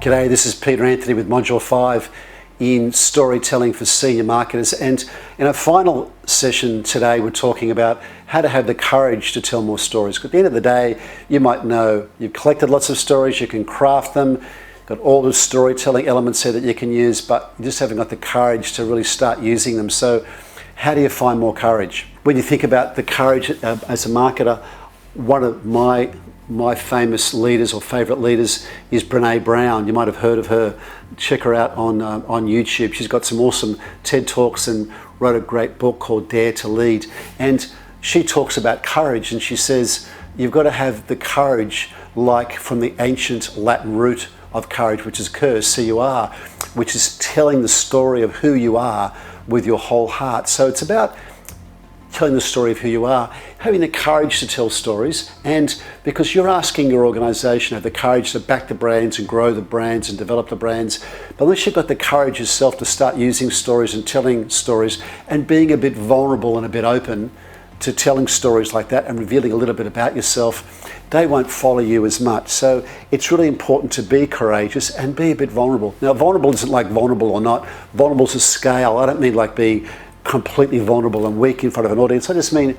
G'day, this is Peter Anthony with Module 5 in Storytelling for Senior Marketers. And in our final session today, we're talking about how to have the courage to tell more stories. At the end of the day, you might know you've collected lots of stories, you can craft them, got all the storytelling elements here that you can use, but you just haven't got the courage to really start using them. So how do you find more courage? When you think about the courage as a marketer, one of my famous leaders or favourite leaders is Brene Brown. You might have heard of her. Check her out on YouTube. She's got some awesome TED Talks and wrote a great book called Dare to Lead. And she talks about courage, and she says you've got to have the courage like from the ancient Latin root of courage, which is cur, C-U-R, which is telling the story of who you are with your whole heart. So it's about telling the story of who you are, having the courage to tell stories, and because you're asking your organisation to have the courage to back the brands and grow the brands and develop the brands, but unless you've got the courage yourself to start using stories and telling stories and being a bit vulnerable and a bit open to telling stories like that and revealing a little bit about yourself, they won't follow you as much. So it's really important to be courageous and be a bit vulnerable. Now, vulnerable isn't like vulnerable or not. Vulnerable is a scale. I don't mean like being completely vulnerable and weak in front of an audience. I just mean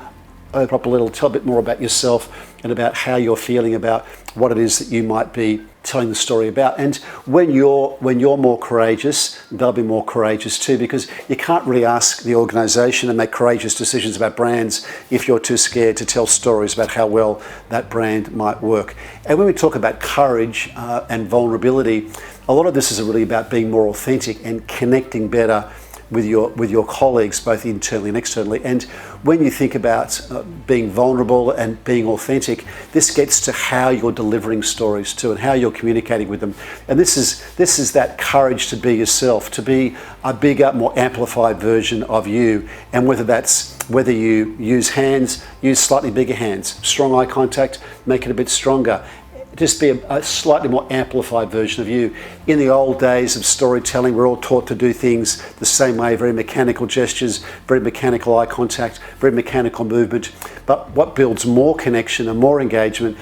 open up a little, tell a bit more about yourself and about how you're feeling about what it is that you might be telling the story about. And when you're more courageous, they'll be more courageous too, because you can't really ask the organisation to make courageous decisions about brands if you're too scared to tell stories about how well that brand might work. And when we talk about courage and vulnerability, a lot of this is really about being more authentic and connecting better with your colleagues, both internally and externally. And when you think about being vulnerable and being authentic, this gets to how you're delivering stories too and how you're communicating with them. And this is that courage to be yourself, to be a bigger, more amplified version of you. And whether you use hands, use slightly bigger hands, strong eye contact, make it a bit stronger. Just be a slightly more amplified version of you. In the old days of storytelling, we're all taught to do things the same way, very mechanical gestures, very mechanical eye contact, very mechanical movement. But what builds more connection and more engagement,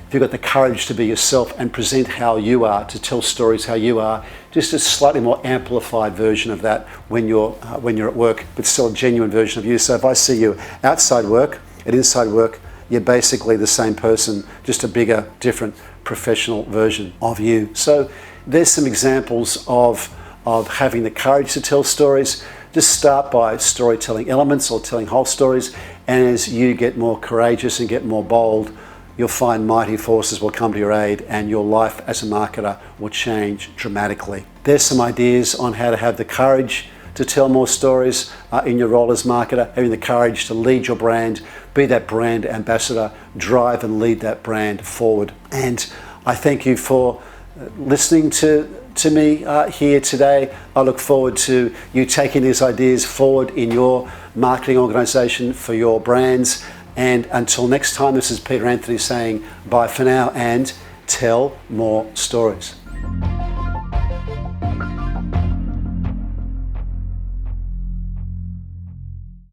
if you've got the courage to be yourself and present how you are, to tell stories how you are, just a slightly more amplified version of that when you're at work, but still a genuine version of you. So if I see you outside work and inside work, you're basically the same person, just a bigger, different professional version of you. So there's some examples of having the courage to tell stories. Just start by storytelling elements or telling whole stories. And as you get more courageous and get more bold, you'll find mighty forces will come to your aid and your life as a marketer will change dramatically. There's some ideas on how to have the courage to tell more stories in your role as marketer, having the courage to lead your brand, be that brand ambassador, drive and lead that brand forward. And I thank you for listening to me here today. I look forward to you taking these ideas forward in your marketing organisation for your brands. And until next time, this is Peter Anthony saying bye for now and tell more stories.